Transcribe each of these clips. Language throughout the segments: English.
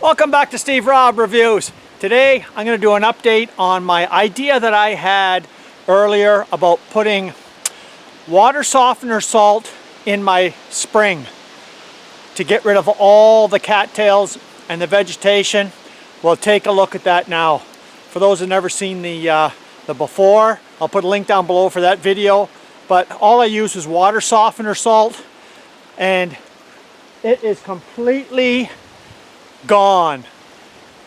Welcome back to Steve Robb Reviews. Today I'm going to do an update on my idea that I had earlier about putting water softener salt in my spring to get rid of all the cattails and the vegetation. We'll take a look at that now. For those who've never seen the before, I'll put a link down below for that video. But all I use is water softener salt, and it is completely gone.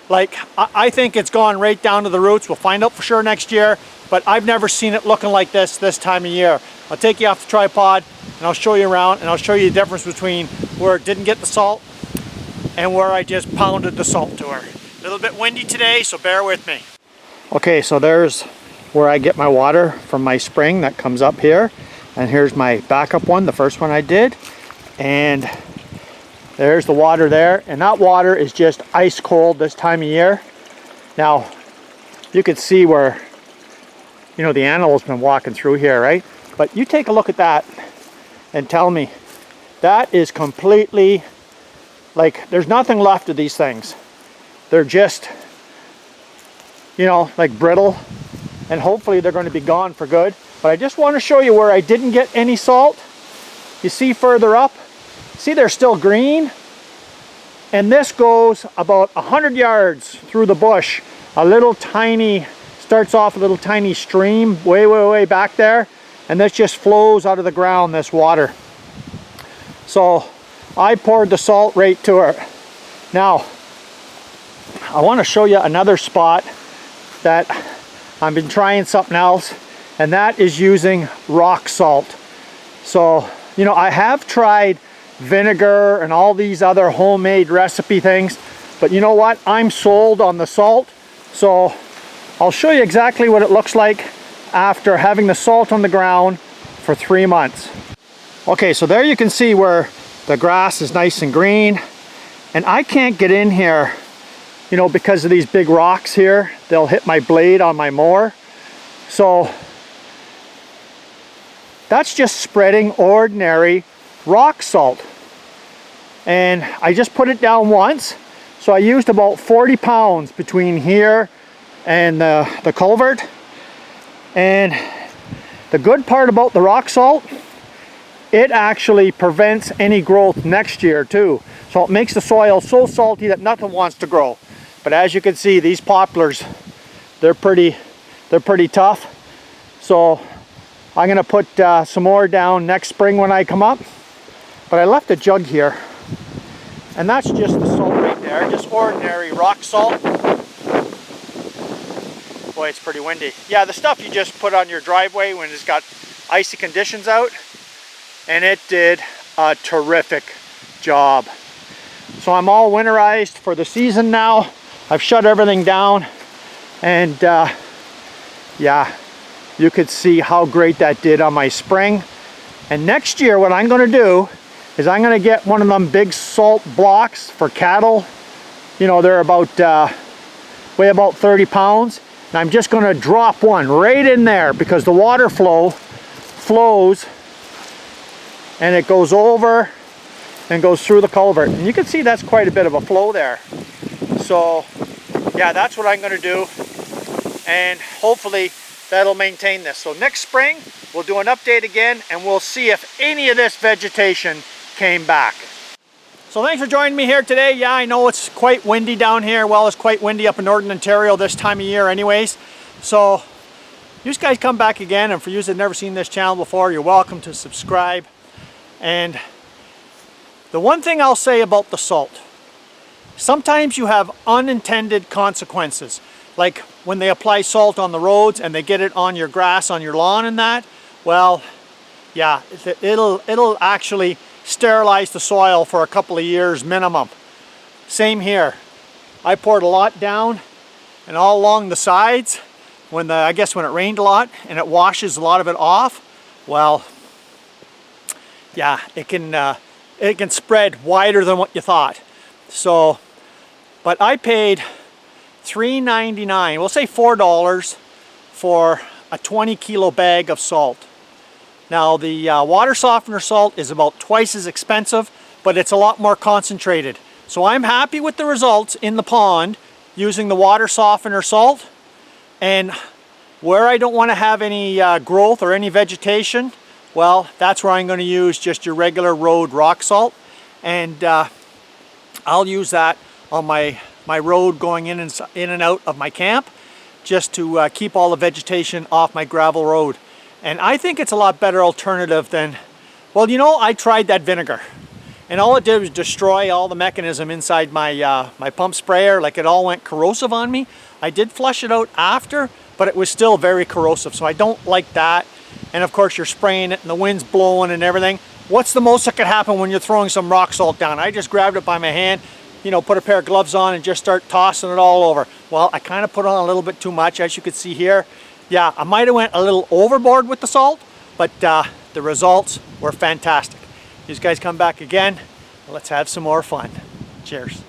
Like, I think it's gone right down to the roots. We'll find out for sure next year, but I've never seen it looking like this time of year. I'll take you off the tripod and I'll show you around, and I'll show you the difference between where it didn't get the salt and where I just pounded the salt to her. A little bit windy today, so bear with me. Okay, so there's where I get my water from my spring that comes up here, and here's my backup one, the first one I did, and there's the water there, and that water is just ice cold this time of year. Now, you can see where, you know, the animal's been walking through here, right? But you take a look at that and tell me, that is completely, like, there's nothing left of these things. They're just, you know, like brittle, and hopefully they're going to be gone for good. But I just want to show you where I didn't get any salt. You see further up? See, they're still green, and this goes about 100 yards through the bush. A little tiny, starts off a little tiny stream way back there, and this just flows out of the ground, this water. So I poured the salt right to her. Now, I want to show you another spot that I've been trying something else, and that is using rock salt. So, you know, I have tried vinegar and all these other homemade recipe things, but you know what, I'm sold on the salt. So I'll show you exactly what it looks like after having the salt on the ground for 3 months. Okay, so there you can see where the grass is nice and green, and I can't get in here, you know, because of these big rocks here. They'll hit my blade on my mower. So that's just spreading ordinary rock salt, and I just put it down once. So I used about 40 pounds between here and the culvert. And the good part about the rock salt, it actually prevents any growth next year too. So it makes the soil so salty that nothing wants to grow. But as you can see, these poplars, they're pretty tough. So I'm gonna put some more down next spring when I come up. But I left a jug here, and that's just the salt right there, just ordinary rock salt. Boy, it's pretty windy. Yeah, the stuff you just put on your driveway when it's got icy conditions out, and it did a terrific job. So I'm all winterized for the season now. I've shut everything down, and yeah, you could see how great that did on my spring. And next year what I'm going to do is I'm going to get one of them big salt blocks for cattle. You know, they're about weigh about 30 pounds. And I'm just going to drop one right in there, because the water flows and it goes over and goes through the culvert. And you can see that's quite a bit of a flow there. So yeah, that's what I'm going to do, and hopefully that'll maintain this. So next spring we'll do an update again, and we'll see if any of this vegetation came back. So thanks for joining me here today. Yeah, I know it's quite windy down here. Well, it's quite windy up in Northern Ontario this time of year anyways. So you guys come back again, and for you that have never seen this channel before, you're welcome to subscribe. And the one thing I'll say about the salt, sometimes you have unintended consequences. Like when they apply salt on the roads and they get it on your grass, on your lawn and that, well, yeah, it'll actually sterilize the soil for a couple of years minimum. Same here. I poured a lot down and all along the sides when I guess when it rained a lot, and it washes a lot of it off. Well, yeah, it can spread wider than what you thought. So, but I paid $3.99, we'll say $4 for a 20 kilo bag of salt. Now the water softener salt is about twice as expensive, but it's a lot more concentrated. So I'm happy with the results in the pond using the water softener salt. And where I don't want to have any growth or any vegetation, well, that's where I'm going to use just your regular road rock salt. And I'll use that on my road going in and out of my camp, just to keep all the vegetation off my gravel road. And I think it's a lot better alternative than, well, you know, I tried that vinegar, and all it did was destroy all the mechanism inside my my pump sprayer. Like, it all went corrosive on me. I did flush it out after, but it was still very corrosive, so I don't like that. And of course, you're spraying it and the wind's blowing and everything. What's the most that could happen when you're throwing some rock salt down? I just grabbed it by my hand, you know, put a pair of gloves on and just start tossing it all over. Well, I kind of put on a little bit too much, as you can see here. Yeah, I might have went a little overboard with the salt, but the results were fantastic. These guys come back again. Let's have some more fun. Cheers.